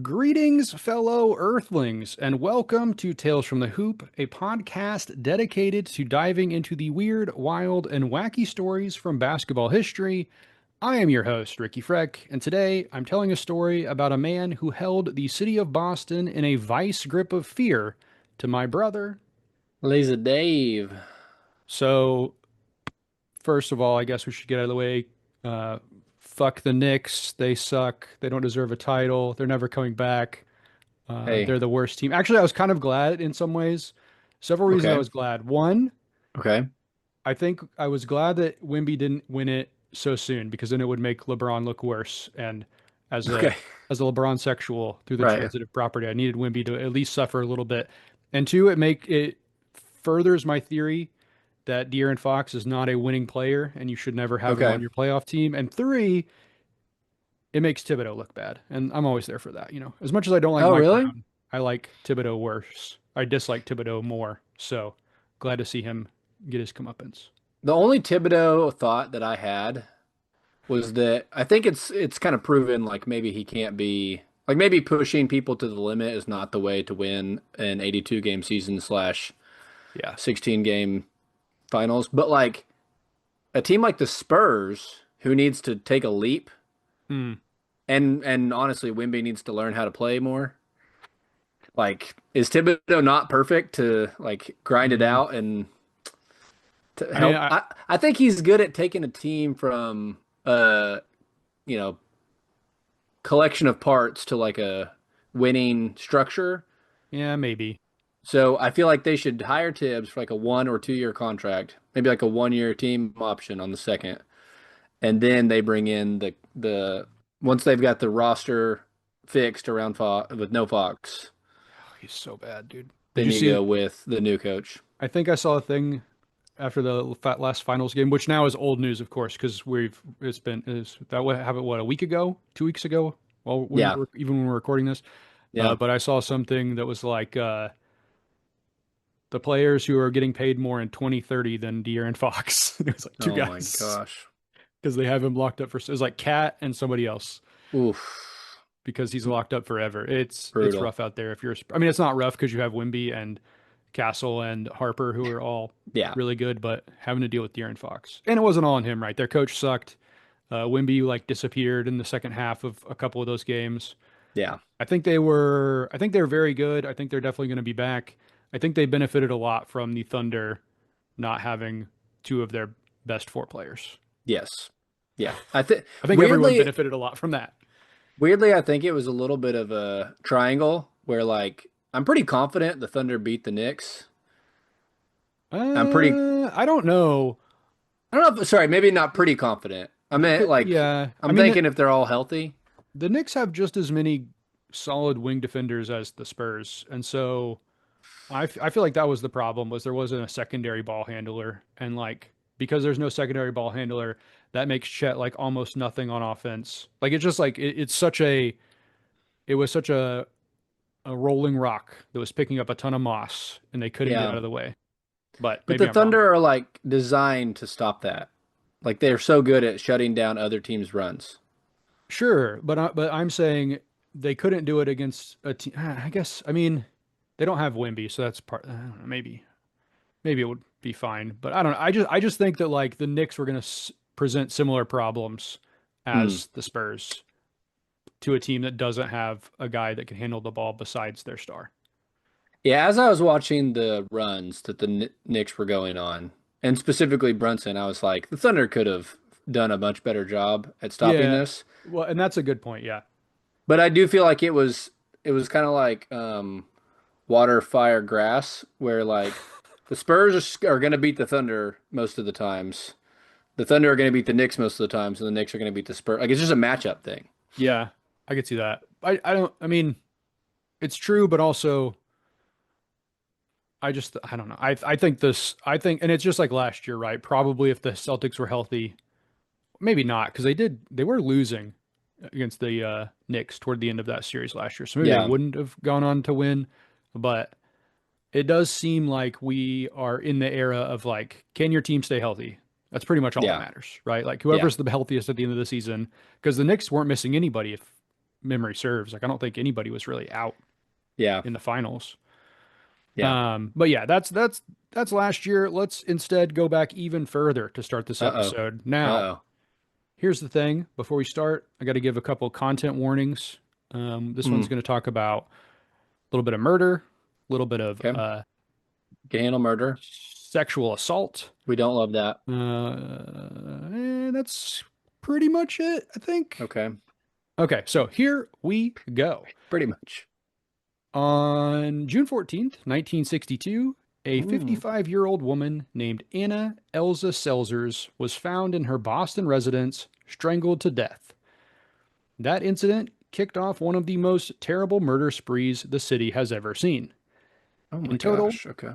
Greetings, fellow Earthlings, and welcome to Tales from the Hoop, a podcast dedicated to diving into the weird, wild, and wacky stories from basketball history. I am your host, Ricky Freck, and today I'm telling a story about a man who held the city of Boston in a vice grip of fear to my brother. Lazy Dave. So, first of all, I guess we should get out of the way. Uh, Fuck the Knicks. They suck. They don't deserve a title. They're never coming back. Hey, They're the worst team. Actually, I was kind of glad in some ways. Several reasons I okay, was glad. One, okay, I think I was glad that Wimby didn't win it so soon because then it would make LeBron look worse. And as a okay, as a LeBron sexual through the right, transitive property, I needed Wimby to at least suffer a little bit. And two, it furthers my theory that De'Aaron Fox is not a winning player and you should never have him on okay. your playoff team. And three, it makes Thibodeau look bad, and I'm always there for that. As much as I don't like Oh, Mike really? Brown, I like Thibodeau worse. I dislike Thibodeau more. So glad to see him get his comeuppance. The only Thibodeau thought that I had was that I think it's kind of proven like maybe he can't be like maybe pushing people to the limit is not the way to win an 82 game season slash Yeah. 16 game finals. But like a team like the Spurs who needs to take a leap Hmm. and honestly Wimby needs to learn how to play more. Like, is Thibodeau not perfect to like grind it Mm. out and to I mean, help? I think he's good at taking a team from you know, collection of parts to like a winning structure. yeah, maybe. So I feel like they should hire Tibbs for like a 1 or 2 year contract, maybe like a 1 year team option on the second, and then they bring in the once they've got the roster fixed around Fox with no Fox, Oh, he's so bad, dude. Did then you you see? go with the new coach. I think I saw a thing after the last finals game, which now is old news, of course, because we've it's been is that what happened what a week ago, 2 weeks ago. Well, Yeah, even when we're recording this, yeah. but I saw something that was like the players who are getting paid more in 2030 than De'Aaron Fox. It was like two Oh my guys gosh. because they have him locked up for. It was like Cat and somebody else Oof. because he's locked up forever. It's Brutal. rough out there. If you're, I mean, it's not rough because you have Wimby and Castle and Harper who are all Yeah. really good, but having to deal with De'Aaron Fox, and it wasn't all on him, right? Their coach sucked. Wimby like disappeared in the second half of a couple of those games. Yeah. I think they're very good. I think they're definitely going to be back. I think they benefited a lot from the Thunder not having two of their best four players. Yes. Yeah. I think I think everyone weirdly benefited a lot from that. weirdly I think it was a little bit of a triangle where like I'm pretty confident the Thunder beat the Knicks. I'm pretty I don't know. I don't know if sorry, maybe not pretty confident. I meant like Yeah, I I'm mean thinking if they're all healthy. the Knicks have just as many solid wing defenders as the Spurs, and so I feel like that was the problem was there wasn't a secondary ball handler, and like because there's no secondary ball handler, that makes Chet like almost nothing on offense. Like it's just like it's such a it was such a rolling rock that was picking up a ton of moss, and they couldn't get out Yeah. of the way. But But maybe the I'm wrong. Thunder are like designed to stop that. Like they're so good at shutting down other teams' runs. Sure, but I'm saying they couldn't do it against a team. I guess I mean they don't have Wimby, so that's part. I don't know, maybe it would be fine, but I don't know. I just think that like the Knicks were going to present similar problems Hmm. as the Spurs to a team that doesn't have a guy that can handle the ball besides their star. Yeah, as I was watching the runs that the Knicks were going on, and specifically Brunson, I was like, the Thunder could have done a much better job at stopping Yeah, this. well, and that's a good point. Yeah, But I do feel like it was kind of like water, fire, grass, where like the Spurs are going to beat the Thunder most of the times. The Thunder are going to beat the Knicks most of the times, and the Knicks are going to beat the Spurs. Like it's just a matchup thing. yeah, I could see that. I don't. I mean, it's true, but also I don't know. I think, and it's just like last year, right? Probably if the Celtics were healthy, maybe not because they were losing against the Knicks toward the end of that series last year, so maybe they Yeah, wouldn't have gone on to win. But it does seem like we are in the era of like, can your team stay healthy? That's pretty much all that yeah, matters, right? Like yeah. whoever's the healthiest at the end of the season, because the Knicks weren't missing anybody if memory serves. Like I don't think anybody was really out Yeah. in the finals. Yeah. But yeah, that's last year. Let's instead go back even further to start this Uh-oh. episode. Now, Uh-oh. here's the thing. Before we start, I got to give a couple content warnings. This one's Mm. going to talk about a little bit of murder, a little bit of Okay. Can handle murder. sexual assault. We don't love that. And that's pretty much it, I think. Okay. Okay, so here we go. Pretty much. On June 14th, 1962, a Mm. 55-year-old woman named Anna Elza Selzers was found in her Boston residence, strangled to death. That incident kicked off one of the most terrible murder sprees the city has ever seen. Oh my In total, gosh. Okay.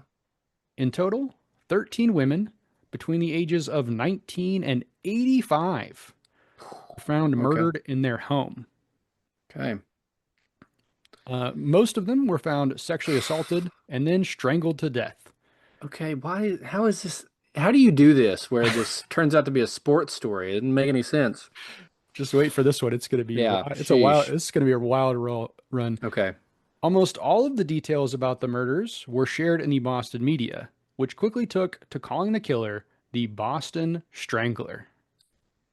in total, 13 women between the ages of 19 and 85 were found Okay. murdered in their home. Okay. Most of them were found sexually assaulted and then strangled to death. Okay. Why? How is this? How do you do this where this turns out to be a sports story? It didn't make any sense. Just wait for this one. It's going to be Yeah. it's a wild. Sheesh. This is going to be a wild run. Okay. Almost all of the details about the murders were shared in the Boston media, which quickly took to calling the killer the Boston Strangler.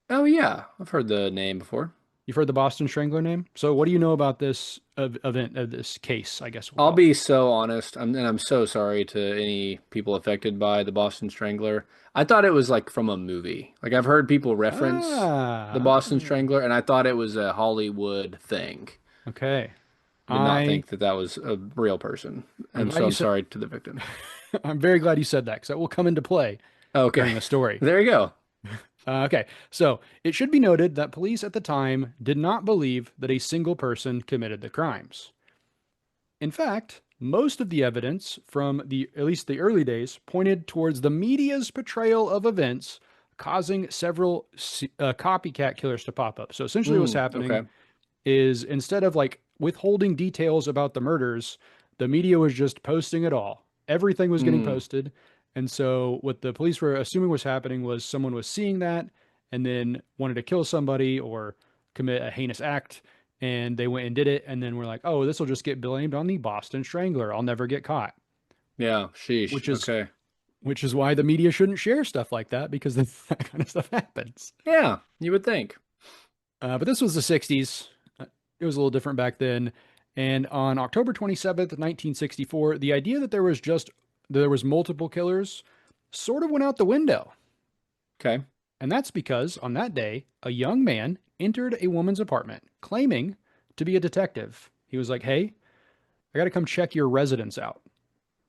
Oh yeah. I've heard the name before. You've heard the Boston Strangler name? So, what do you know about this event of this case? I guess we'll I'll call it. be so honest. And I'm so sorry to any people affected by the Boston Strangler. I thought it was like from a movie. Like I've heard people reference the Ah, Boston Strangler, and I thought it was a Hollywood thing. okay. Did not I think that that was a real person. I'm And glad so you I'm said. sorry to the victim. I'm very glad you said that because that will come into play Okay. during the story. There you go. Okay, so it should be noted that police at the time did not believe that a single person committed the crimes. In fact, most of the evidence from the at least the early days pointed towards the media's portrayal of events causing several copycat killers to pop up. So essentially what's happening Okay. is instead of like withholding details about the murders, the media was just posting it all. Everything was getting Mm, posted. And so what the police were assuming was happening was someone was seeing that and then wanted to kill somebody or commit a heinous act. And they went and did it. And then we're like, oh, this will just get blamed on the Boston Strangler. I'll never get caught, yeah. Sheesh. which is Okay. which is why the media shouldn't share stuff like that because then that kind of stuff happens. Yeah. You would think. But this was the 60s. It was a little different back then. And on October 27th, 1964, the idea that there was multiple killers sort of went out the window. Okay. And that's because on that day, a young man entered a woman's apartment claiming to be a detective. He was like, "Hey, I got to come check your residence out.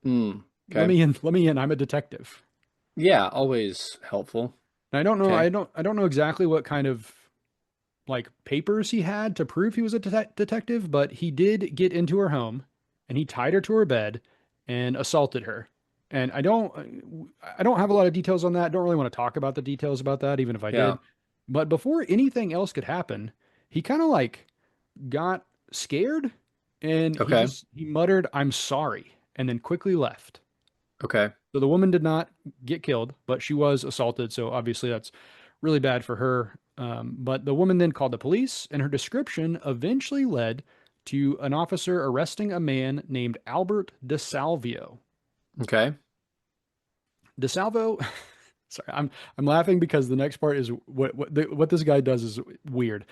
Mm, Let okay. me in. Let me in. I'm a detective." Yeah. Always helpful. And I don't know. Okay. I don't know exactly what kind of like papers he had to prove he was a detective, but he did get into her home and he tied her to her bed and assaulted her. And I don't have a lot of details on that. Don't really want to talk about the details about that, even if I Yeah. did. But before anything else could happen, he kind of like got scared and Okay. he muttered, "I'm sorry," and then quickly left. Okay. So the woman did not get killed, but she was assaulted. So obviously that's really bad for her. But the woman then called the police, and her description eventually led to an officer arresting a man named Albert DeSalvio. Okay. DeSalvo, sorry, I'm laughing because the next part is what this guy does is weird.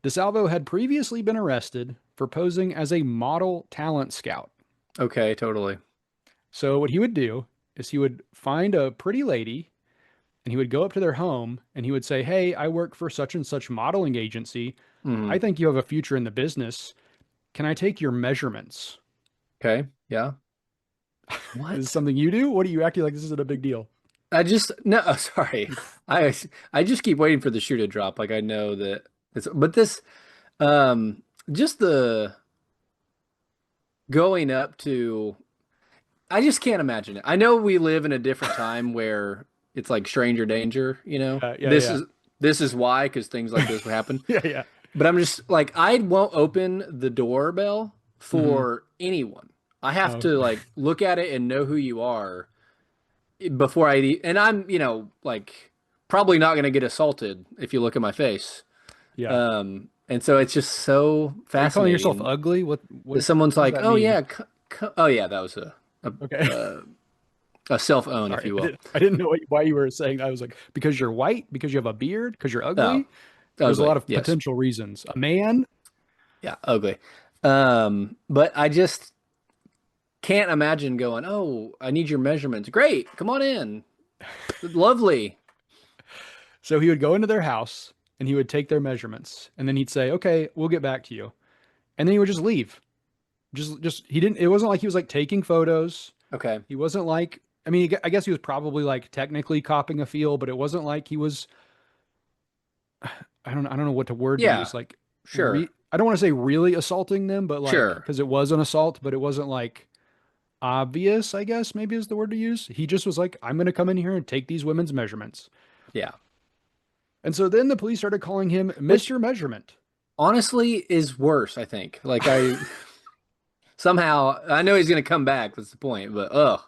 DeSalvo had previously been arrested for posing as a model talent scout. Okay. Totally. So what he would do is he would find a pretty lady and he would go up to their home and he would say, "Hey, I work for such and such modeling agency. I Mm, think you have a future in the business. Can I take your measurements?" okay. Yeah. Is this What? something you do? What are you acting like this isn't a big deal? I just no, sorry. I I just keep waiting for the shoe to drop. Like I know that it's but this just the going up to I just can't imagine it. I know we live in a different time where it's like stranger danger, you know. Yeah. This is why because things like this would happen. Yeah, yeah. But I'm just like I won't open the doorbell Hmm. for anyone. I have Oh, to like look at it and know who you are before and I'm, you know, like probably not going to get assaulted if you look at my face. yeah. And so it's just so Are you calling yourself fascinating ugly? that What someone's does like, that "Oh mean? yeah, oh yeah, that was a Okay. a, a self-own, if Sorry. you will." I didn't know why you were saying that. I was like, because you're white, because you have a beard, because you're Oh, ugly. There's a ugly. lot of Yes. potential reasons. A man. Yeah, ugly. But I just can't imagine going, "Oh, I need your measurements." Great. Come on in. Lovely. So he would go into their house and he would take their measurements and then he'd say, "Okay, we'll get back to you." And then he would just leave. Just he didn't. It wasn't like he was like taking photos. Okay. He wasn't like. I mean, I guess he was probably like technically copping a feel, but it wasn't like he was. I don't know what the word to Yeah. use. Like, Sure. I don't want to say really assaulting them, but like Sure. because it was an assault, but it wasn't like obvious. I guess maybe is the word to use. He just was like, "I'm going to come in here and take these women's measurements." Yeah. And so then the police started calling him Which Mr. Measurement. honestly is worse, I think. Like I somehow I know he's gonna come back, that's the point, but ugh.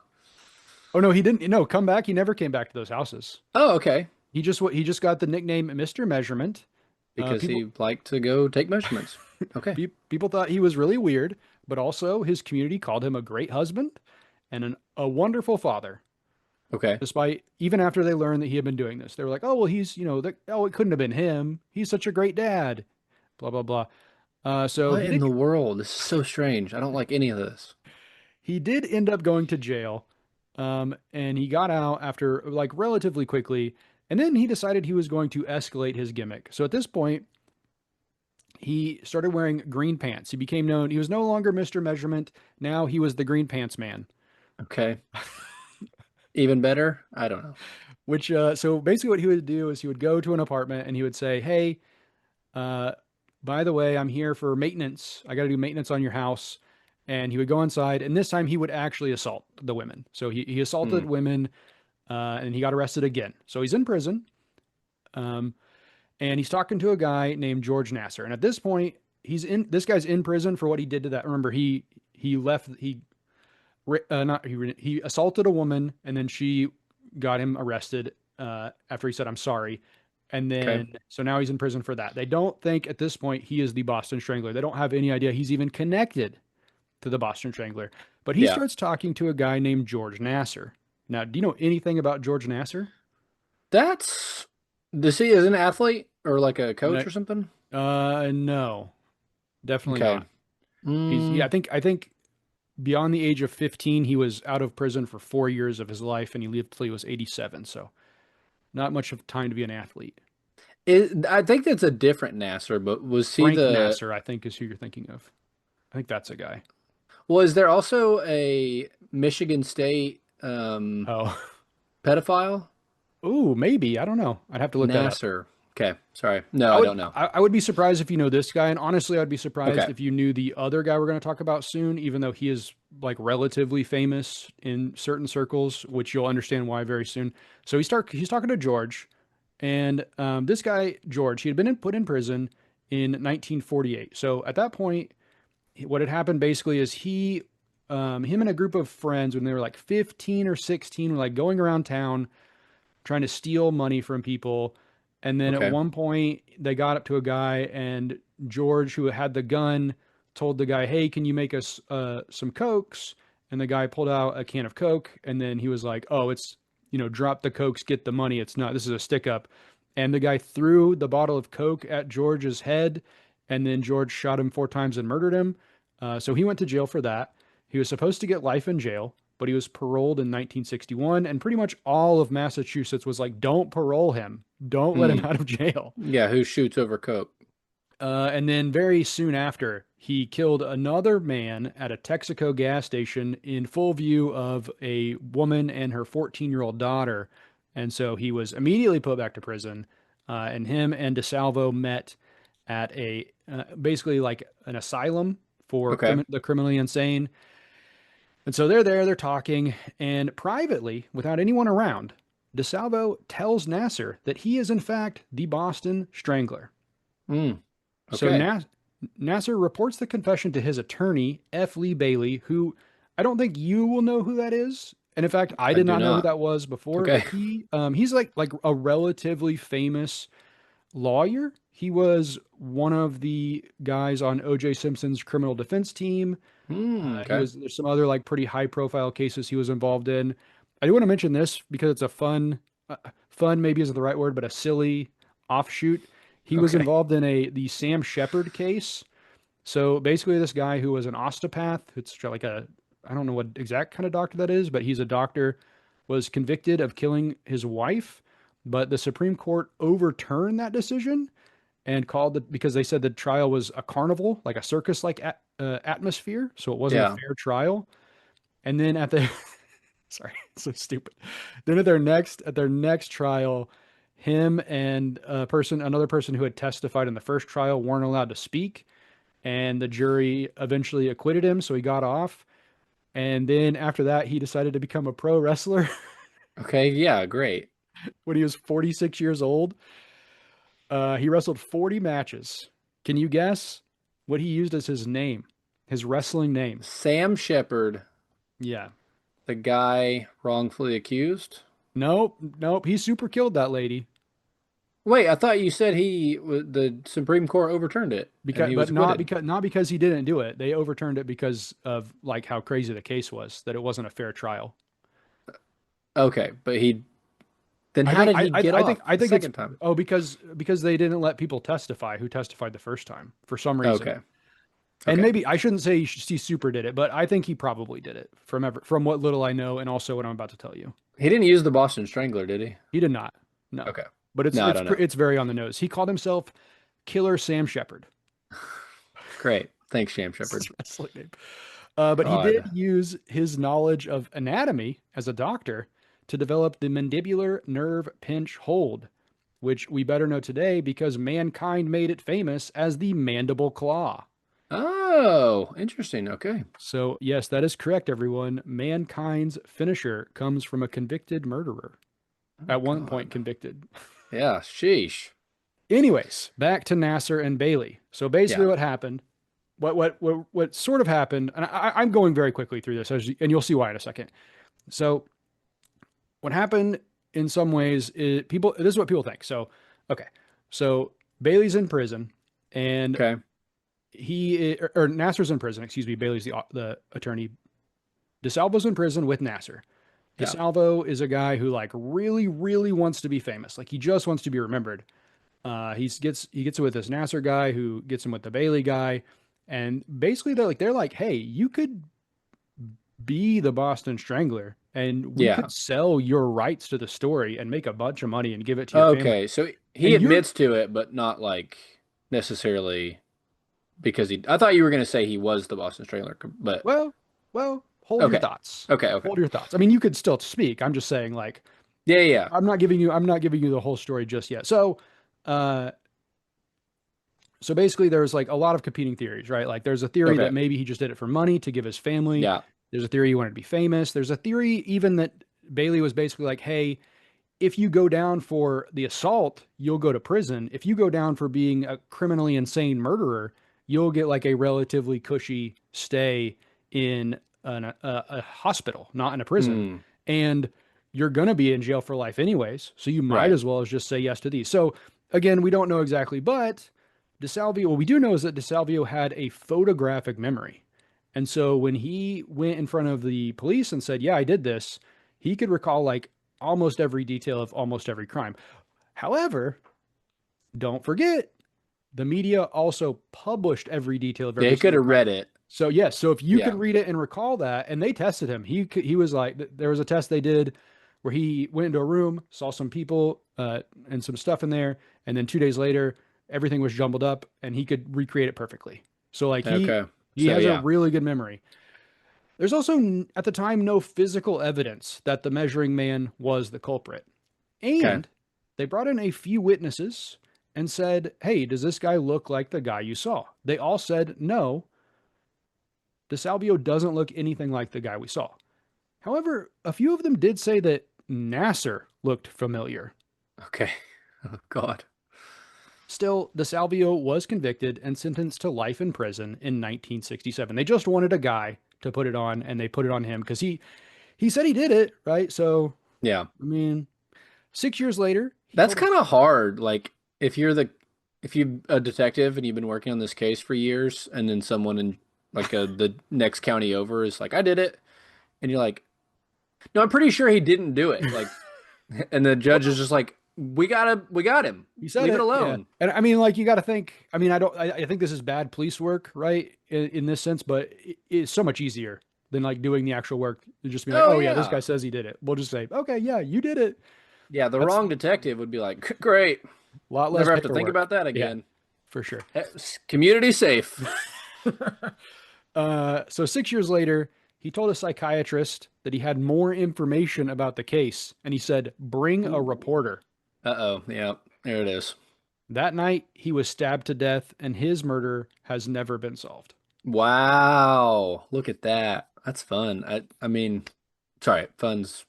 Oh no, he didn't. No, come back. He never came back to those houses. Oh, okay. He just got the nickname Mr. Measurement. Because People he liked to go take measurements. Okay. people thought he was really weird, but also his community called him a great husband and a wonderful father. Okay. Despite even after they learned that he had been doing this, they were like, "Oh well, he's oh it couldn't have been him. He's such a great dad." Blah blah blah. So What in the world? This is so strange. I don't like any of this. he did end up going to jail, and he got out after like relatively quickly. And then he decided he was going to escalate his gimmick. So at this point, he started wearing green pants. He became known. He was no longer Mr. Measurement. Now he was the Green Pants Man. Okay. Even better? I don't know. Which so basically what he would do is he would go to an apartment and he would say, "Hey, uh, by the way, I'm here for maintenance. I got to do maintenance on your house." And he would go inside, and this time he would actually assault the women. So he Hmm. assaulted women, and he got arrested again. So he's in prison, um, and he's talking to a guy named George Nasser. And at this point, he's in. This guy's in prison for what he did to that. Remember, he left. He not he assaulted a woman, and then she got him arrested after he said, "I'm sorry." And Okay. then, so now he's in prison for that. They don't think at this point he is the Boston Strangler. They don't have any idea he's even connected to the Boston Strangler. But he Yeah. starts talking to a guy named George Nasser. Now, do you know anything about George Nasser? That's does he is an athlete or like a coach No, or something? no, definitely Okay. not. Mm, I think beyond the age of 15, he was out of prison for 4 years of his life, and he lived till he was 87. So not much of time to be an athlete. I think that's a different Nasser, but was he Frank the Nasser, I think, is who you're thinking of. I think that's a guy. was there also a Michigan State Oh, pedophile? ooh, maybe. I don't know. I'd have to look that up. Nasser. Okay, sorry. No, I don't know. I would be surprised if you know this guy, and honestly, I'd be surprised Okay. if you knew the other guy we're going to talk about soon, even though he is like relatively famous in certain circles, which you'll understand why very soon. So he's talking to George, and this guy George, he had been put in prison in 1948. So at that point, what had happened basically is him and a group of friends when they were like 15 or 16 were like going around town trying to steal money from people. And then at Okay. one point, they got up to a guy, and George, who had the gun, told the guy, "Hey, can you make us some Cokes?" And the guy pulled out a can of Coke, and then he was like, "Oh, it's, drop the Cokes, get the money. It's not, this is a stick up." And the guy threw the bottle of Coke at George's head, and then George shot him 4 times and murdered him. So he went to jail for that. He was supposed to get life in jail, but he was paroled in 1961, and pretty much all of Massachusetts was like, "Don't parole him. Don't let him Hmm. out of jail." Yeah, who shoots over Coke? And then very soon after, he killed another man at a Texaco gas station in full view of a woman and her 14-year-old daughter. And so he was immediately put back to prison. And him and DeSalvo met at a basically like an asylum for Okay. the criminally insane. And so they're there, they're talking, and privately, without anyone around, DeSalvo tells Nasser that he is in fact the Boston Strangler. Hmm. So Okay. Nasser reports the confession to his attorney, F. Lee Bailey, who I don't think you will know who that is. And in fact, I I did do not know who not. that was before, but Okay. he's like a relatively famous lawyer. He was one of the guys on O.J. Simpson's criminal defense team. He Okay. was there's some other like pretty high profile cases he was involved in. I do want to mention this because it's a fun maybe isn't the right word, but a silly offshoot. He was Okay. involved in the Sam Shepard case. So basically, this guy who was an osteopath, it's like I don't know what exact kind of doctor that is, but he's a doctor, was convicted of killing his wife, but the Supreme Court overturned that decision and called it because they said the trial was a carnival, like a circus like atmosphere. So it wasn't a Yeah. fair trial. And then at the, sorry, it's so stupid. Then at their next trial, him and another person who had testified in the first trial weren't allowed to speak. And the jury eventually acquitted him. So he got off. And then after that, he decided to become a pro wrestler Okay. Yeah. Great. when he was 46 years old. He wrestled 40 matches. Can you guess what he used as his name, his wrestling name? Sam Shepard, Yeah. the guy wrongfully accused. Nope. Nope. He super killed that lady Wait, I thought you said the Supreme Court overturned it and because, he but was not acquitted. because not because he didn't do it. They overturned it because of like how crazy the case was, that it wasn't a fair trial. Okay, but then I how think did he get I off think I the think it's second time? because they didn't let people testify who testified the first time for some reason. Okay. And Okay. maybe I shouldn't say he super did it, but I think he probably did it from what little I know and also what I'm about to tell you. He didn't use the Boston Strangler, did he? He did not. No. Okay. But it's No, I it's don't know. it's very on the nose. He called himself Killer Sam Shepard. Great. Thanks, Sham That's Shepard. his wrestling name. But he did God. use his knowledge of anatomy as a doctor to develop the mandibular nerve pinch hold, which we better know today because mankind made it famous as the mandible claw. Oh, interesting. Okay. So, yes, that is correct, everyone. Mankind's finisher comes from a convicted murderer. Oh At one point, God. convicted. Yeah. Sheesh. Anyways, back to Nasser and Bailey. So basically, Yeah. what happened? What sort of happened? And I'm going very quickly through this, and you'll see why in a second. So what happened in some ways is people. This is what people think. So okay, so Bailey's in prison, and Okay. or Nasser's in prison. Excuse me. Bailey's the attorney. DeSalvo's in prison with Nasser. Yeah. DeSalvo is a guy who like really, really wants to be famous. Like he just wants to be remembered. He gets it with this Nasser guy who gets him with the Bailey guy, and basically they're like, hey, you could be the Boston Strangler, and we Yeah. could sell your rights to the story and make a bunch of money and give it to your family. Okay. So he And you're admits to it, but not like necessarily because he. I thought you were going to say he was the Boston Strangler, but well, well, hold your okay. thoughts. Okay. Okay. Hold your thoughts. I mean, you could still speak. I'm just saying, like, Yeah. Yeah. I'm not giving you the whole story just yet. Uh, So basically, there's like a lot of competing theories, right? Like there's a Yeah. theory that Okay. maybe he just did it for money to give his family. Yeah. There's a theory he wanted to be famous. There's a theory even that Bailey was basically like, hey, if you go down for the assault, you'll go to prison. If you go down for being a criminally insane murderer, you'll get like a relatively cushy stay in a hospital, not in a prison. Hmm. And you're going to be in jail for life anyways. So you might Right. as well as just say yes to these. So again, we don't know exactly, but DeSalvio, what we do know is that DeSalvio had a photographic memory. And so when he went in front of the police and said, yeah, I did this, he could recall like almost every detail of almost every crime. However, don't forget, the media also published every detail of Yeah. every He could single have crime. read it. So yes, so if you could Yeah. read it and recall that, and they tested him, he was like, there was a test they did where he went into a room, saw some people and some stuff in there, and then 2 days later, everything was jumbled up, and he could recreate it perfectly. So like he Okay. he So has a yeah. really good memory. There's also at the time no physical evidence that the measuring man was the culprit. Okay. And they brought in a few witnesses and said, hey, does this guy look like the guy you saw? They all said, no, DeSalvio doesn't look anything like the guy we saw. However, a few of them did say that Nasser looked familiar. Okay. Oh God. Still, DeSalvio was convicted and sentenced to life in prison in 1967. They just wanted a guy to put it on, and they put it on him because he said he did it, right? So, Yeah. I mean, 6 years later, he That's told kind of hard. Like if you're the if you a detective and you've been working on this case for years, and then someone in like the next county over is like, I did it, and you're like, no, I'm pretty sure he didn't do it. Like, and the judge is Well, just like, we got him. he said Leave it it, yeah. alone. And I mean, like, you got to think. I mean, I think this is bad police work, right? In this sense, but it's so much easier than like doing the actual work. And just be like, Oh oh yeah, this guy yeah, says he did it. We'll just say, okay, yeah, you did it. yeah. The That's wrong detective would be like, great, a lot less never have to think paperwork. about that Yeah, again. for sure. Community safe. So 6 years later, he told a psychiatrist that he had more information about the case, and he said, "Bring a Ooh. reporter." Uh-oh. Yeah, there it is. That night, he was stabbed to death, and his murder has never been solved. Wow. Look at that. That's fun. I mean, sorry, fun's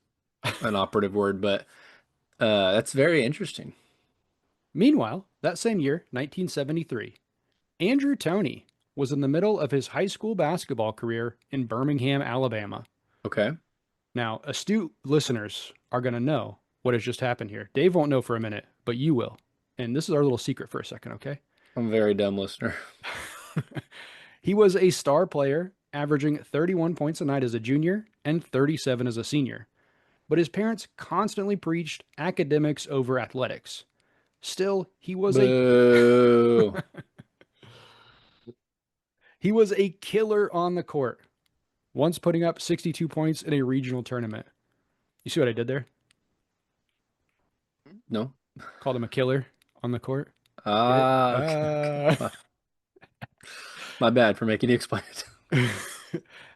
an operative word, but that's very interesting. Meanwhile, that same year, 1973, Andrew Toney was in the middle of his high school basketball career in Birmingham, Alabama. Okay. Now, astute listeners are going to know what has just happened here. Dave won't know for a minute, but you will. And this is our little secret for a second, okay? I'm a very dumb listener. He was a star player, averaging 31 points a night as a junior and 37 as a senior. But his parents constantly preached academics over athletics. Still, Boo. he was a killer on the court, once putting up 62 points in a regional tournament. You see what I did there? No. Called him a killer on the court. Get it? Ah, okay, okay. My bad for making you explain it.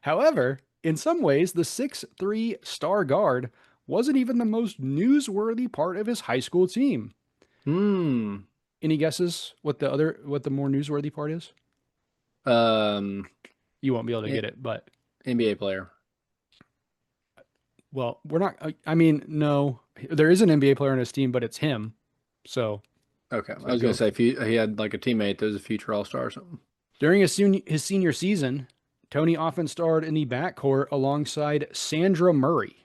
However, in some ways, the 6'3" star guard wasn't even the most newsworthy part of his high school team. Hmm. Any guesses what the more newsworthy part is? Um, You won't be able to N- get it, but NBA player. well, we're not. I mean, no, there is an NBA player on his team, but it's him. So, Okay. I so was gonna go. say if he had like a teammate that was a future All-Star or something. During his senior season, Tony often starred in the backcourt alongside Sandra Murray.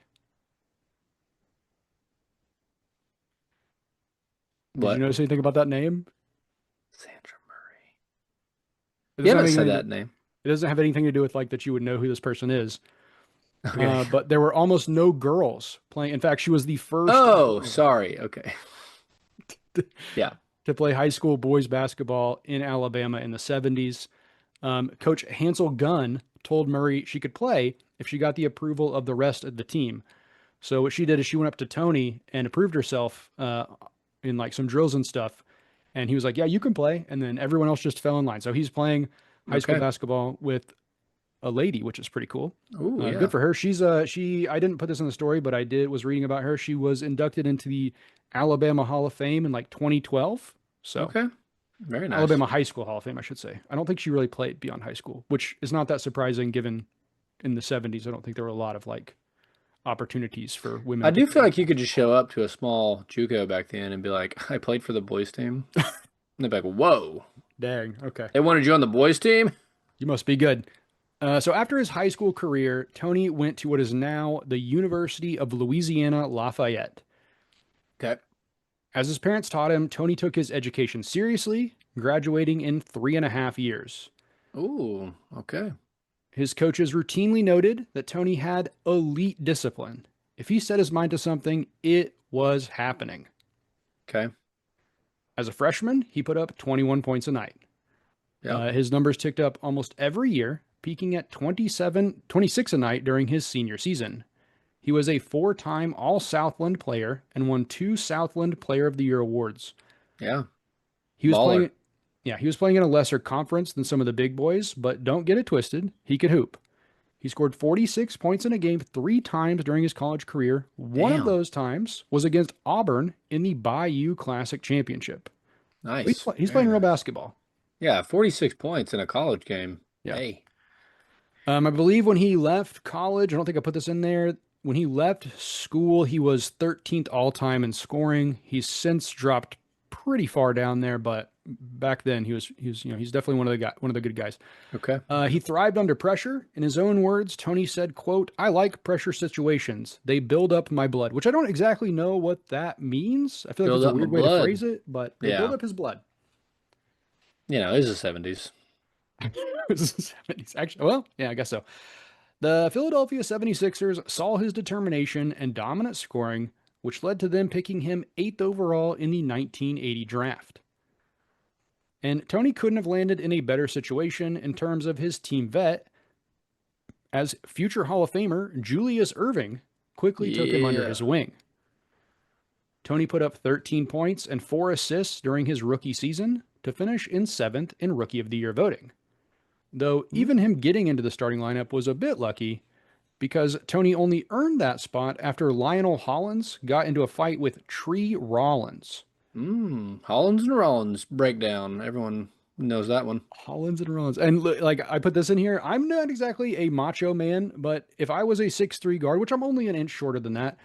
Did you What? notice anything about that name? Sandra Murray. It You doesn't have haven't said anything. that name. It doesn't have anything to do with like that you would know who this person is. Okay. But there were almost no girls playing. In fact, she was the first Oh, girl sorry. Okay. Yeah. to play high school boys basketball in Alabama in the 70s. Coach Hansel Gunn told Murray she could play if she got the approval of the rest of the team. So what she did is she went up to Tony and approved herself in like some drills and stuff. And he was like, "Yeah, you can play." And then everyone else just fell in line. So he's playing high school Okay. basketball with a lady, which is pretty cool. Oh, Good yeah. for her. She I didn't put this in the story, but I did was reading about her. She was inducted into the Alabama Hall of Fame in like 2012. So Okay. Very nice. Alabama High School Hall of Fame, I should say. I don't think she really played beyond high school, which is not that surprising given in the 70s. I don't think there were a lot of like opportunities for I women to do feel play. like you could just show up to a small JUCO back then and be like, I played for the boys team. And they'd be like, whoa, Dang. Okay. they wanted you on the boys team? You must be good. So after his high school career, Tony went to what is now the University of Louisiana Lafayette. Okay. As his parents taught him, Tony took his education seriously, graduating in 3.5 years. Ooh, okay. His coaches routinely noted that Tony had elite discipline. If he set his mind to something, it was happening. Okay. As a freshman, he put up 21 points a night. Yeah. His numbers ticked up almost every year, peaking at 26 a night during his senior season. He was a four-time All Southland player and won two Southland Player of the Year awards. Yeah. He was Baller. playing, yeah, he was playing in a lesser conference than some of the big boys, but don't get it twisted, he could hoop. He scored 46 points in a game three times during his college career. One of Damn. those times was against Auburn in the Bayou Classic Championship. Nice. He's Very playing real nice. basketball. Yeah, 46 points in a college game. Yeah. Hey. I believe when he left college, I don't think I put this in there. When he left school, he was 13th all time in scoring. He's since dropped pretty far down there, but back then he was he's definitely one of the good guys. Okay. He thrived under pressure. In his own words, Tony said, "quote I like pressure situations. They build up my blood," which I don't exactly know what that means. I feel like Build it's a up my weird way to blood. phrase it, but they build Yeah. up his blood. It's the 70s. This is the 70s. Actually, well, yeah, I guess so. The Philadelphia 76ers saw his determination and dominant scoring, which led to them picking him 8th overall in the 1980 draft. And Tony couldn't have landed in a better situation in terms of his team vet, as future Hall of Famer Julius Erving quickly took him under his Yeah. wing. Tony put up 13 points and 4 assists during his rookie season to finish in 7th in Rookie of the Year voting. Though even him getting into the starting lineup was a bit lucky, because Tony only earned that spot after Lionel Hollins got into a fight with Tree Rollins. Hollins and Rollins breakdown. Everyone knows that one. Hollins and Rollins. And like I put this in here, I'm not exactly a macho man, but if I was a 6'3 guard, which I'm only an inch shorter than that,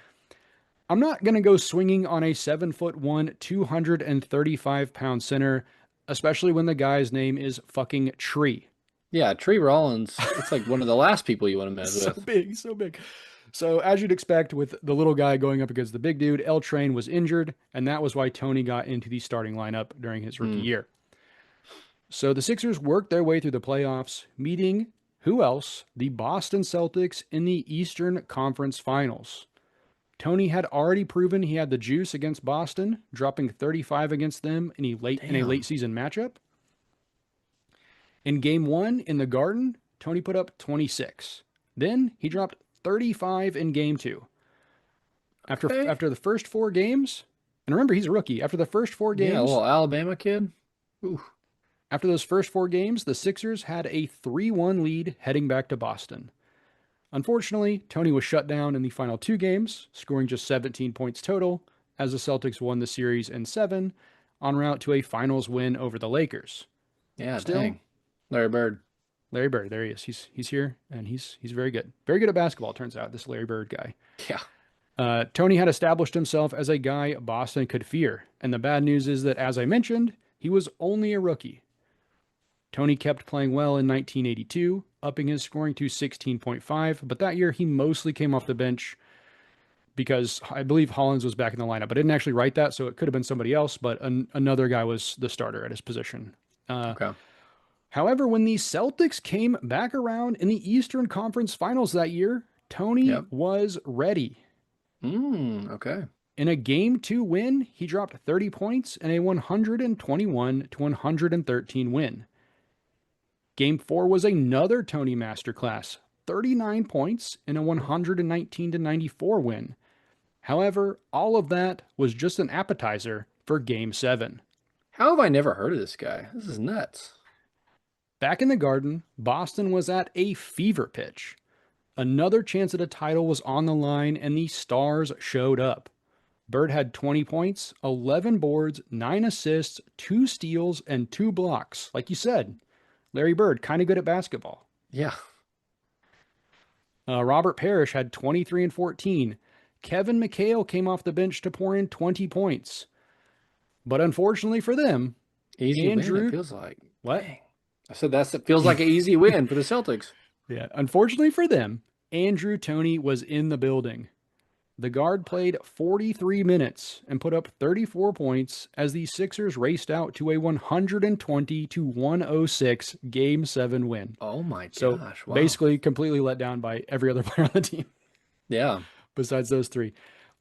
I'm not going to go swinging on a 7'1", 235-pound center, especially when the guy's name is fucking Tree. Yeah, Tree Rollins. It's like one of the last people you want to mess So with. big, so big. So, as you'd expect, with the little guy going up against the big dude, L Train was injured, and that was why Tony got into the starting lineup during his rookie Hmm. year. So, the Sixers worked their way through the playoffs, meeting who else? The Boston Celtics in the Eastern Conference Finals. Tony had already proven he had the juice against Boston, dropping 35 against them in a late Damn. season matchup. In game 1 in the Garden, Tony put up 26. Then he dropped 35 in game 2. Okay. After the first 4 games, and remember he's a rookie. Yeah, a little Alabama kid. Ooh. After those first 4 games, the Sixers had a 3-1 lead heading back to Boston. Unfortunately, Tony was shut down in the final 2 games, scoring just 17 points total, as the Celtics won the series in 7, en route to a finals win over the Lakers. Yeah, Still, dang. Larry Bird. Larry Bird, there he is. He's here, and he's very good. Very good at basketball, turns out, this Larry Bird guy. Yeah. Tony had established himself as a guy Boston could fear, and the bad news is that, as I mentioned, he was only a rookie. Tony kept playing well in 1982, upping his scoring to 16.5, but that year he mostly came off the bench because I believe Hollins was back in the lineup. I didn't actually write that, so it could have been somebody else, but another guy was the starter at his position. Okay. However, when the Celtics came back around in the Eastern Conference Finals that year, Tony Yep. was ready. Okay. In a game 2 win, he dropped 30 points in a 121 to 113 win. Game 4 was another Tony masterclass, 39 points in a 119 to 94 win. However, all of that was just an appetizer for Game 7. How have I never heard of this guy? This is nuts. Back in the Garden, Boston was at a fever pitch. Another chance at a title was on the line, and the stars showed up. Bird had 20 points, 11 boards, 9 assists, 2 steals, and 2 blocks. Like you said, Larry Bird, kind of good at basketball. Yeah. Robert Parrish had 23 and 14. Kevin McHale came off the bench to pour in 20 points. But unfortunately for them, Easy win, it Andrew, feels like. what? Dang. I said it feels like an easy win for the Celtics. Yeah, unfortunately for them, Andrew Toney was in the building. The guard played 43 minutes and put up 34 points as the Sixers raced out to a 120 to 106 Game 7 win. Oh my So gosh. Wow. basically completely let down by every other player on the team Yeah. besides those 3.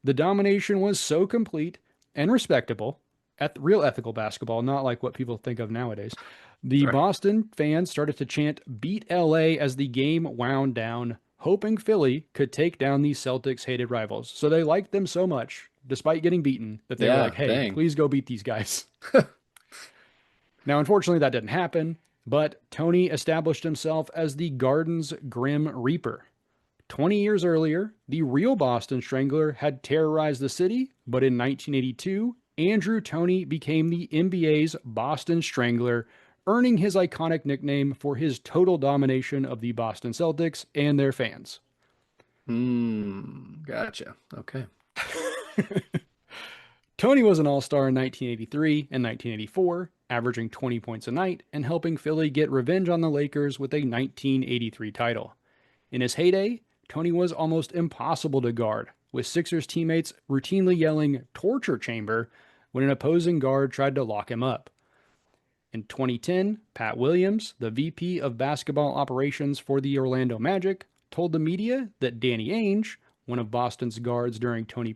The domination was so complete and respectable, at real ethical basketball, not like what people think of nowadays. The Right. Boston fans started to chant "Beat LA" as the game wound down, hoping Philly could take down these Celtics hated rivals. So they liked them so much, despite getting beaten, that they were like, Yeah, hey, dang. please go beat these guys. Now, unfortunately, that didn't happen, but Tony established himself as the Garden's Grim Reaper. 20 years earlier, the real Boston Strangler had terrorized the city, but in 1982, Andrew Toney became the NBA's Boston Strangler, earning his iconic nickname for his total domination of the Boston Celtics and their fans. Gotcha. Okay. Tony was an all star in 1983 and 1984, averaging 20 points a night and helping Philly get revenge on the Lakers with a 1983 title. In his heyday, Tony was almost impossible to guard, with Sixers teammates routinely yelling "torture chamber" when an opposing guard tried to lock him up. In 2010, Pat Williams, the VP of basketball operations for the Orlando Magic, told the media that Danny Ainge, one of Boston's guards during Tony's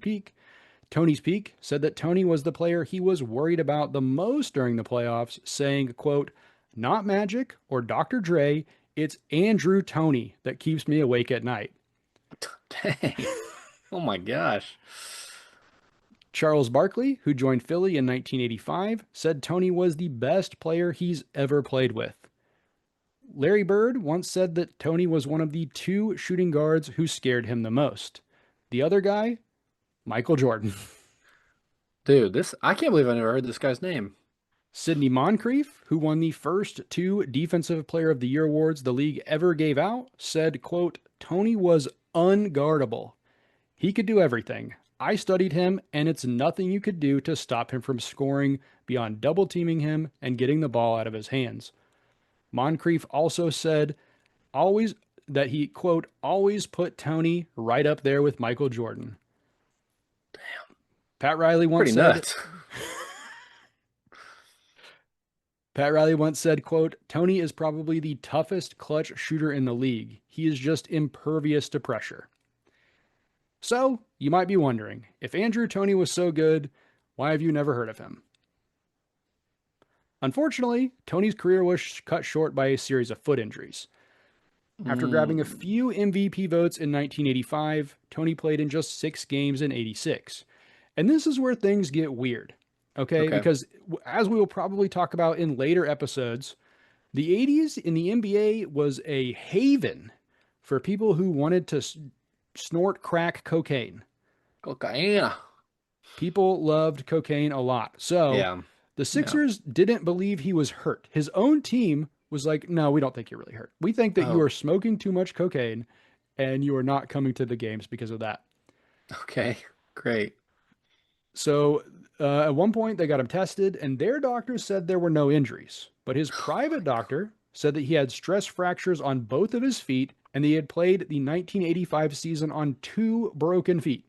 peak, said that Tony was the player he was worried about the most during the playoffs, saying, quote, "Not Magic or Dr. Dre, it's Andrew Toney that keeps me awake at night." Dang. Oh my gosh. Charles Barkley, who joined Philly in 1985, said Tony was the best player he's ever played with. Larry Bird once said that Tony was one of the two shooting guards who scared him the most. The other guy, Michael Jordan. Dude, this I can't believe I never heard this guy's name. Sidney Moncrief, who won the first two Defensive Player of the Year awards the league ever gave out, said, quote, "Tony was unguardable. He could do everything. I studied him, and it's nothing you could do to stop him from scoring beyond double teaming him and getting the ball out of his hands." Moncrief also said always that he, quote, "always put Tony right up there with Michael Jordan." Pat Riley once Pretty said, nuts. Pat Riley once said, quote, "Tony is probably the toughest clutch shooter in the league. He is just impervious to pressure." So, you might be wondering, if Andrew Toney was so good, why have you never heard of him? Unfortunately, Tony's career was cut short by a series of foot injuries. After grabbing a Mm, few MVP votes in 1985, Tony played in just 6 games in 86. And this is where things get weird, okay? okay. Because as we will probably talk about in later episodes, the 80s in the NBA was a haven for people who wanted to snort crack cocaine. Cocaine. People loved cocaine a lot. So Yeah. the Yeah. Sixers didn't believe he was hurt. His own team was like, "No, we don't think you're really hurt. We think that you Oh, are smoking too much cocaine and you are not coming to the games because of that." okay. Great. So at one point, they got him tested, and their doctor said there were no injuries. But his Oh my private doctor said that he had stress fractures on both of his feet, and he had played the 1985 season on two broken feet.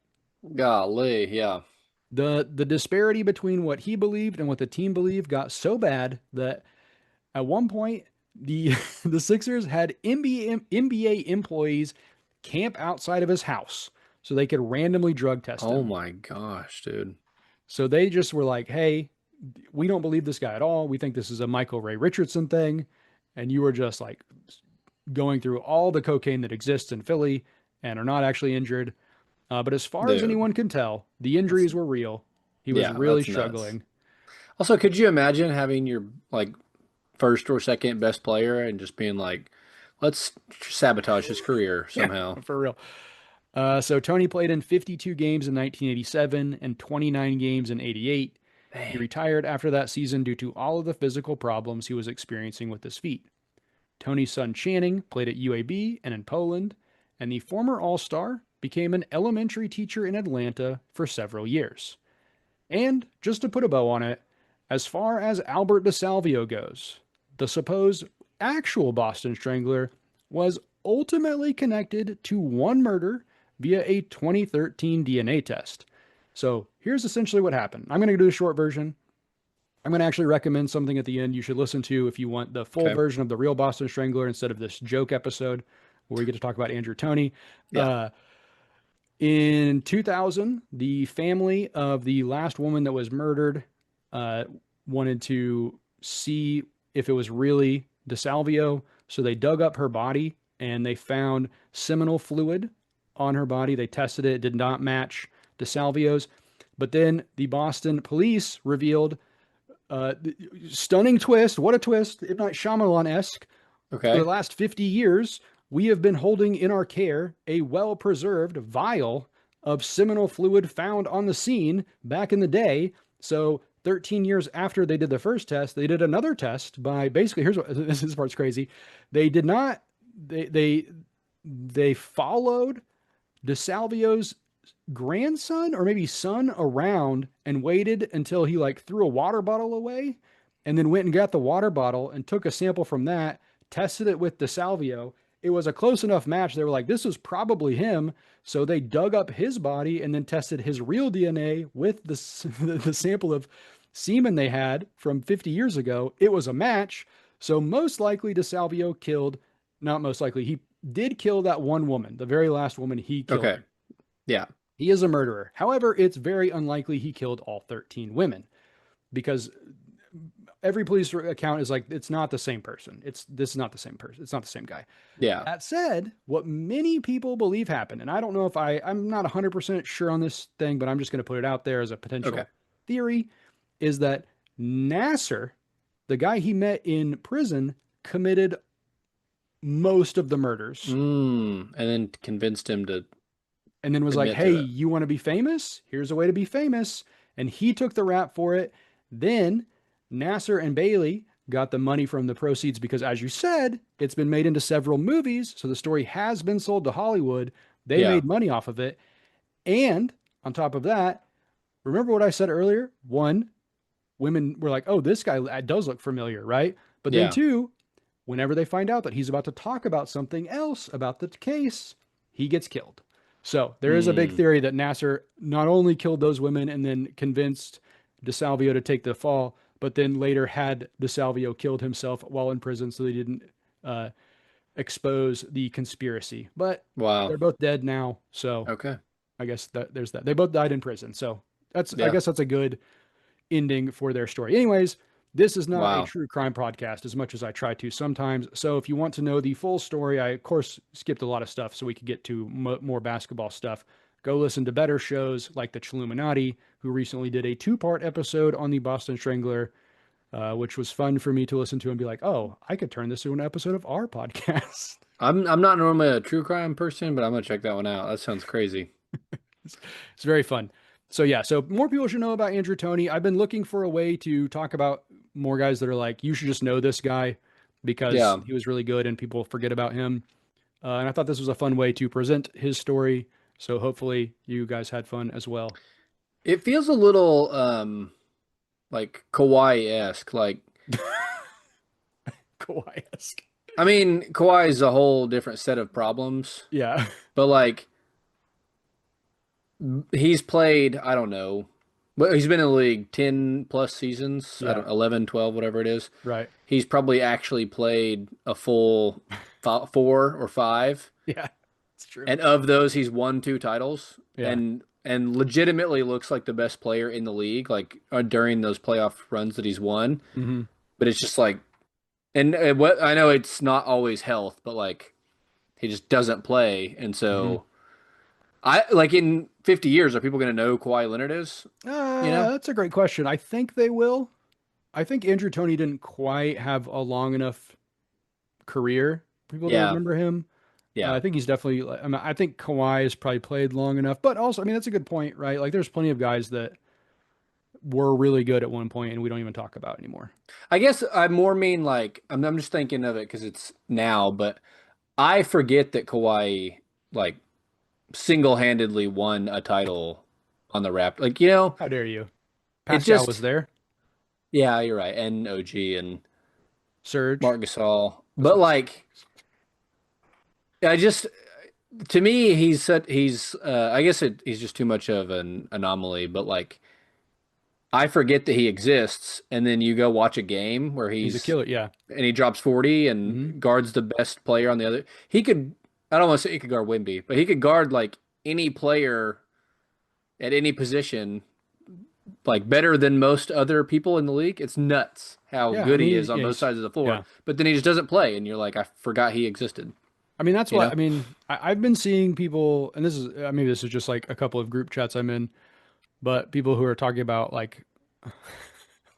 golly. Yeah. The disparity between what he believed and what the team believed got so bad that at one point the the Sixers had NBA employees camp outside of his house so they could randomly drug test Oh him. my gosh, dude. So they just were like, "Hey, we don't believe this guy at all. We think this is a Michael Ray Richardson thing." And you were just like going through all the cocaine that exists in Philly and are not actually injured. But as far as Dude. anyone can tell, the That's injuries were real. He was yeah, really that's nuts. struggling. Also, could you imagine having your like first or second best player and just being like, let's sabotage his career Yeah, somehow? for real. So Tony played in 52 games in 1987 and 29 games in 88. He Dang. retired after that season due to all of the physical problems he was experiencing with his feet. Tony's son Channing played at UAB and in Poland, and the former All Star became an elementary teacher in Atlanta for several years. And just to put a bow on it, as far as Albert DeSalvio goes, the supposed actual Boston Strangler was ultimately connected to one murder via a 2013 DNA test. So here's essentially what happened. I'm going to do a short version. I'm going to actually recommend something at the end you should listen to if you want the full Okay. version of the real Boston Strangler instead of this joke episode where we get to talk about Andrew Toney. Yeah. Uh, in 2000, the family of the last woman that was murdered uh, wanted to see if it was really DeSalvio. So they dug up her body and they found seminal fluid on her body. They tested it, it did not match DeSalvio's. But then the Boston police revealed stunning twist. What a twist. If not Shyamalan esque. For the Okay. last 50 years, we have been holding in our care a well preserved vial of seminal fluid found on the scene back in the day. So 13 years after they did the first test, they did another test by basically here's what this part's crazy. They did not they followed DeSalvio's grandson or maybe son around and waited until he like threw a water bottle away and then went and got the water bottle and took a sample from that, tested it with DeSalvio. It was a close enough match. They were like, this was probably him. So they dug up his body and then tested his real DNA with the sample of semen they had from 50 years ago. It was a match. So most likely DeSalvio killed, not most likely, he did kill that one woman, the very last woman he killed Okay. her. Yeah. He is a murderer. However, it's very unlikely he killed all 13 women because every police account is like it's not the same person. This is not the same person. It's not the same guy. Yeah. That said, what many people believe happened, and I don't know if I'm not 100% sure on this thing, but I'm just going to put it out there as a Okay. potential theory, is that Nasser, the guy he met in prison, committed most of the murders And then convinced him to and then was like, admit "Hey, to it. you want to be famous? Here's a way to be famous." And he took the rap for it. Then Nasser and Bailey got the money from the proceeds because, as you said, it's been made into several movies. So the story has been sold to Hollywood. They Yeah. made money off of it. And on top of that, remember what I said earlier? One, women were like, oh, this guy does look familiar, right? But then Yeah. two, whenever they find out that he's about to talk about something else about the case, he gets killed. So there is a big Mm. theory that Nasser not only killed those women and then convinced DeSalvio to take the fall, but then later had DeSalvio killed himself while in prison so they didn't uh, expose the conspiracy. But Wow. they're both dead now, so Okay. I guess that there's that. They both died in prison, so I Yeah. guess that's a good ending for their story. Anyways, this is not a Wow. true crime podcast as much as I try to sometimes. So if you want to know the full story, I of course skipped a lot of stuff so we could get to more basketball stuff. Go listen to better shows like the Chilluminati, who recently did a two-part episode on the Boston Strangler, which was fun for me to listen to and be like, oh, I could turn this into an episode of our podcast. I'm not normally a true crime person, but I'm gonna check that one out. That sounds crazy. It's very fun. So yeah, so more people should know about Andrew Toney. I've been looking for a way to talk about more guys that are like, you should just know this guy because Yeah. he was really good and people forget about him. And I thought this was a fun way to present his story. So hopefully you guys had fun as well. It feels a little like Kawhi-esque. Like Kawhi-esque. I mean, Kawhi is a whole different set of problems, Yeah. but like he's played, I don't know, but he's been in the league 10 plus seasons, I Yeah. don't 11, 12, whatever it is. Right. He's probably actually played a full four or five, Yeah. It's true. and of those he's won two titles Yeah. and legitimately looks like the best player in the league like during those playoff runs that he's won. Hmm. But it's just like and what I know it's not always health, but like he just doesn't play, and Hmm. so I like in 50 years, are people going to know who Kawhi Leonard is? You know? That's a great question. I think they will. I think Andrew Toney didn't quite have a long enough career for people to Yeah, remember him. yeah. I think he's definitely. I mean, I think Kawhi has probably played long enough, but also, I mean, that's a good point, right? Like, there's plenty of guys that were really good at one point, and we don't even talk about anymore. I guess I more mean like I'm just thinking of it because it's now, but I forget that Kawhi like single-handedly won a title on the Raptors. Like, How dare you? it Pascal was just there. yeah, you're right. And OG and Serge. Marc Gasol. That's But not like I just to me he's I guess he's just too much of an anomaly, but like I forget that he exists, and then you go watch a game where he's a killer. Yeah. he drops 40 Hmm. and guards the best player on the other. He could I don't want to say he could guard Wimby, but he could guard like any player at any position like better than most other people in the league. It's nuts how Yeah. I good he mean, is on both sides of the floor. yeah. But then he just doesn't play, and you're like, I forgot he existed. I mean, that's You what know? I mean. I've been seeing people, and this is maybe this is just like a couple of group chats I'm in, but people who are talking about like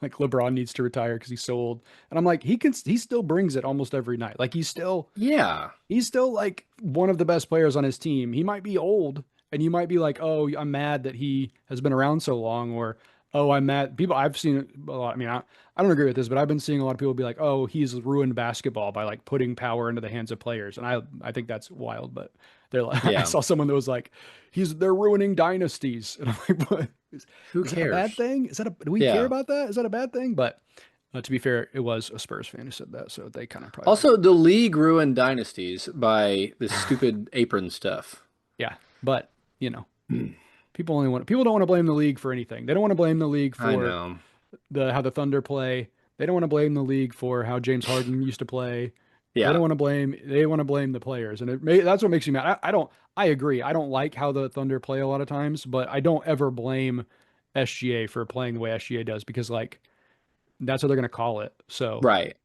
LeBron needs to retire because he's so old, and I'm like, he still brings it almost every night. Like Yeah, he's still like one of the best players on his team. He might be old, and you might be like, "Oh, I'm mad that he has been around so long," or "Oh, I'm mad." People I've seen a lot. I mean, I don't agree with this, but I've been seeing a lot of people be like, "Oh, he's ruined basketball by like putting power into the hands of players," and I think that's wild. But they're like, I yeah. saw someone that was like, they're ruining dynasties," and I'm like, "What Who is that a bad cares? thing? Do we care Yeah. about that? Is that a bad thing?" But to be fair, it was a Spurs fan who said that, so they kind of probably like, Also, the league ruined dynasties by this stupid apron stuff. yeah. But you know. People don't want to blame the league for anything. They don't want to blame the league I for know. the how the Thunder play. They don't want to blame the league for how James Harden used to play. They don't Yeah. want to blame. They want to blame the players, and that's what makes me mad. I don't. I agree. I don't like how the Thunder play a lot of times, but I don't ever blame SGA for playing the way SGA does because like that's what they're gonna call it. So Right.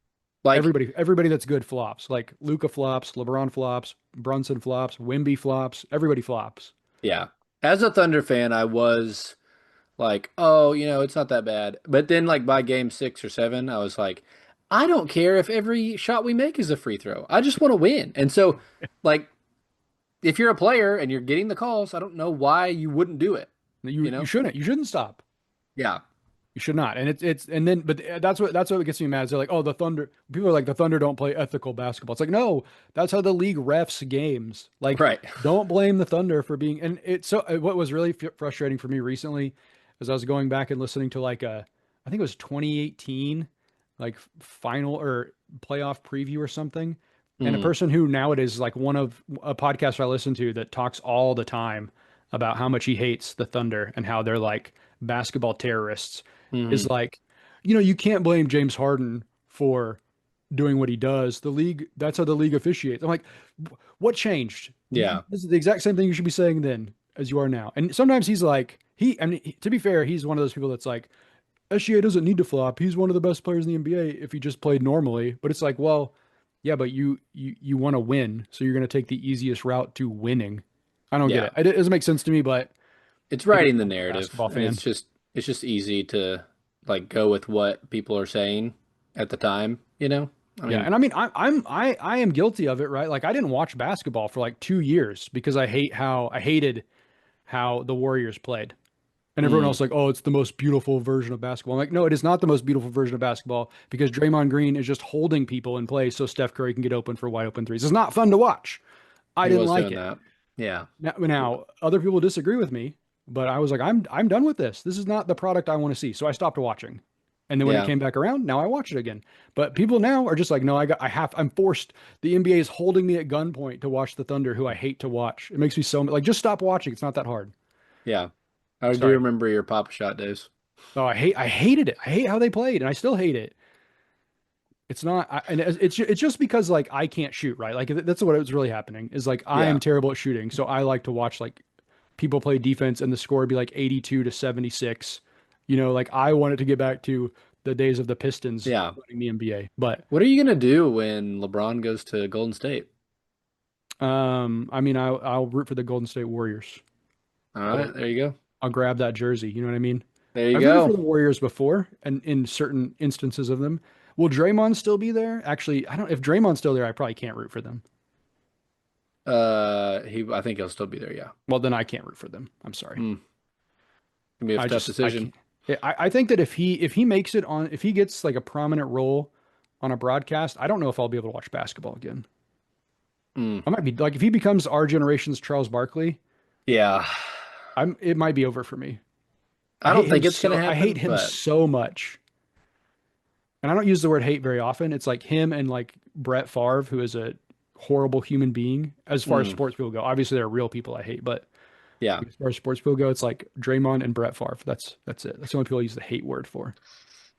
Like, everybody that's good flops. Like Luca flops, LeBron flops, Brunson flops, Wimby flops. Everybody flops. yeah. As a Thunder fan, I was like, oh, it's not that bad. But then, like, by game 6 or 7, I was like, I don't care if every shot we make is a free throw. I just want to win. And so, like, if you're a player and you're getting the calls, I don't know why you wouldn't do it, You you you know? shouldn't. You shouldn't stop. Yeah. You should not. And it's and then but that's what gets me mad. Is they're like, oh, the Thunder. People are like, the Thunder don't play ethical basketball. It's like, no, that's how the league refs games. Like, Right. don't blame the Thunder for being. And it's so what was really frustrating for me recently, as I was going back and listening to like I think it was 2018, like final or playoff preview or something. And a Mm, person who nowadays is like one of a podcaster I listen to that talks all the time about how much he hates the Thunder and how they're like basketball terrorists is mm, like, you can't blame James Harden for doing what he does. The league, that's how the league officiates. I'm like, what changed? yeah. This is the exact same thing you should be saying then as you are now. And sometimes he's like, I mean, to be fair, he's one of those people that's like, SGA doesn't need to flop. He's one of the best players in the NBA if he just played normally. But it's like, well, yeah, but you want to win, so you're going to take the easiest route to winning. I don't get Yeah. it. It doesn't make sense to me, but It's I guess writing the I'm a narrative, basketball and fan. it's just easy to like go with what people are saying at the time. I Yeah, mean, and I mean, I am guilty of it, right? Like, I didn't watch basketball for like 2 years because I hated how the Warriors played, and everyone mm, else like, oh, it's the most beautiful version of basketball. I'm like, no, it is not the most beautiful version of basketball because Draymond Green is just holding people in place so Steph Curry can get open for wide open threes. It's not fun to watch. I he didn't was like doing it. that. Yeah. Now other people disagree with me, but I was like, I'm done with this. This is not the product I want to see. So I stopped watching. And then when it Yeah. came back around, now I watch it again. But people now are just like, no, I'm forced. The NBA is holding me at gunpoint to watch the Thunder, who I hate to watch. It makes me so like, just stop watching. It's not that hard. Yeah. I do Sorry. remember your Papa Shot days. Oh, I hated it. I hate how they played, and I still hate it. It's not, and it's just because like I can't shoot, right? Like that's what was really happening is like I am Yeah. terrible at shooting, so I like to watch like people play defense and the score would be like 82 to 76. Like I wanted to get back to the days of the Pistons Yeah. winning the NBA. But What are you gonna do when LeBron goes to Golden State? I mean I'll root for the Golden State Warriors. All I'll right, there you go. I'll grab that jersey, you know what I mean? There you I've rooted for go. the Warriors before and in certain instances of them. Will Draymond still be there? Actually, I don't if Draymond's still there, I probably can't root for them. I think he'll still be there. Yeah. Well, then I can't root for them. I'm sorry. Hmm. Gonna be a tough I decision. can't. I think that if he makes it on if he gets like a prominent role on a broadcast, I don't know if I'll be able to watch basketball again. Hmm. I might be like if he becomes our generation's Charles Barkley, Yeah. it might be over for me. I don't think it's gonna I hate happen, him but so much. And I don't use the word hate very often. It's like him and like Brett Favre, who is a horrible human being as far as mm, sports people go. Obviously, there are real people I hate, but yeah. as far as sports people go, it's like Draymond and Brett Favre. That's it. That's the only people I use the hate word for.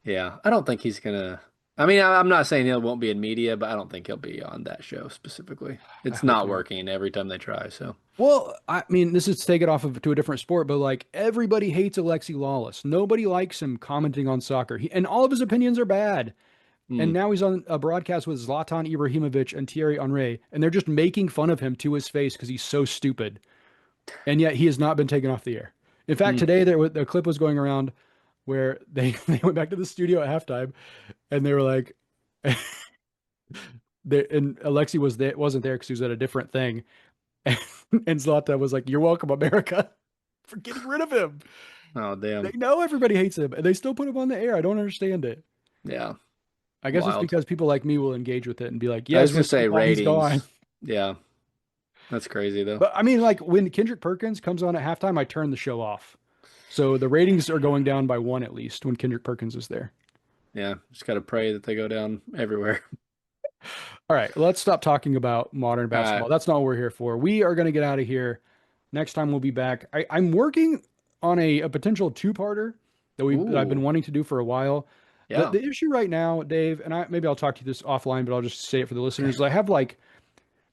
Yeah. I don't think he's gonna. I mean, I'm not saying he won't be in media, but I don't think he'll be on that show specifically. I It's hope not not. working every time they try. So, Well, I mean, this is to take it off of to a different sport, but like everybody hates Alexi Lawless. Nobody likes him commenting on soccer. And all of his opinions are bad. And mm, now he's on a broadcast with Zlatan Ibrahimovic and Thierry Henry, and they're just making fun of him to his face because he's so stupid. And yet he has not been taken off the air. In fact, mm. today the clip was going around where they went back to the studio at halftime, and they were like, and Alexi wasn't there because he was at a different thing, and Zlatan was like, "You're welcome, America," for getting rid of him. Oh, They damn. know everybody hates him, and they still put him on the air. I don't understand it. Yeah. I guess it's Wild. because people like me will engage with it and be like, I was "Yes, gonna we're so say glad he's gone." ratings. Yeah. That's crazy though. But I mean, like when Kendrick Perkins comes on at halftime, I turn the show off. So the ratings are going down by one at least when Kendrick Perkins is there. Yeah. Just gotta pray that they go down everywhere. All right, let's stop talking about modern All right. basketball. That's not what we're here for. We are going to get out of here. Next time we'll be back. I'm working on a potential two-parter that I've been Ooh, wanting to do for a while. The yeah. the issue right now, Dave, and maybe I'll talk to you this offline, but I'll just say it for the Okay. listeners. I have like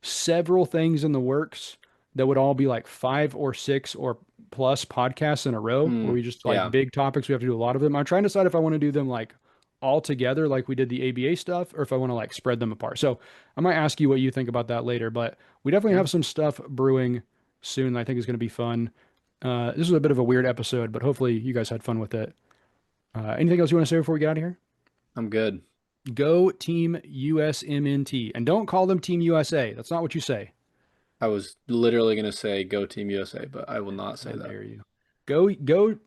several things in the works that would all be like 5 or 6 or plus podcasts in a row where Mm, we just like yeah. big topics. We have to do a lot of them. I'm trying to decide if I want to do them like all together, like we did the ABA stuff, or if I want to like spread them apart. So I might ask you what you think about that later, but we definitely Yeah. have some stuff brewing soon that I think is going to be fun. This was a bit of a weird episode, but hopefully you guys had fun with it. Anything else you want to say before we get out of here? I'm good. Go Team USMNT. And don't call them Team USA. That's not what you say. I was literally gonna say go Team USA, but I will not say How that. dare you? Go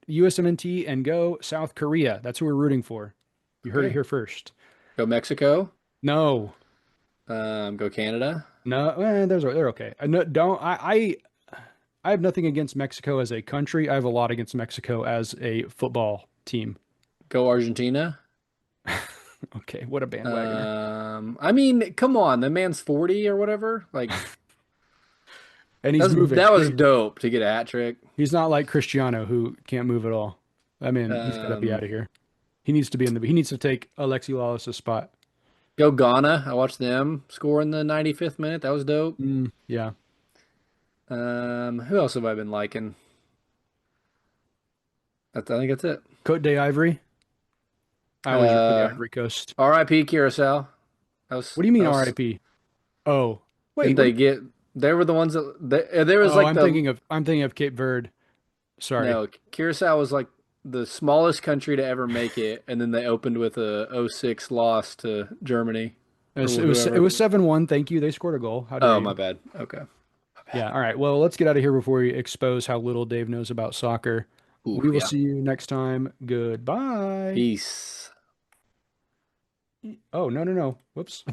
USMNT and go South Korea. That's who we're rooting for. You heard it Okay. here first. Go Mexico. No, Go Canada. no, they're okay. No, don't I have nothing against Mexico as a country. I have a lot against Mexico as a football team. Go Argentina. Okay, what a bandwagoner. I mean, come on, the man's 40 or whatever. Like And he's moving. that was dope to get a hat trick. He's not like Cristiano who can't move at all. I mean, he's got to be Um, out of here. He needs to be in the. He needs to take Alexi Lawless's spot. Go Ghana. I watched them score in the 95th minute. That was dope. Yeah. Who else have I been liking? I think that's it. Cote d'Ivory. I always root for the Uh, Ivory Coast. RIP Curacao. What do you mean That was RIP? Oh, wait. didn't What? they get they were the ones that there was Oh, like the I'm thinking of Cape Verde. Sorry. no, Curacao was like the smallest country to ever make it, and then they opened with a '06 loss to Germany or It whoever. was 7-1. Thank you. They scored a goal. How dare Oh, my you? bad. Okay. My Yeah. bad. All right. Well, let's get out of here before we expose how little Dave knows about soccer. Ooh, We will yeah. see you next time. Goodbye. Peace. Oh, no, no, no. Whoops.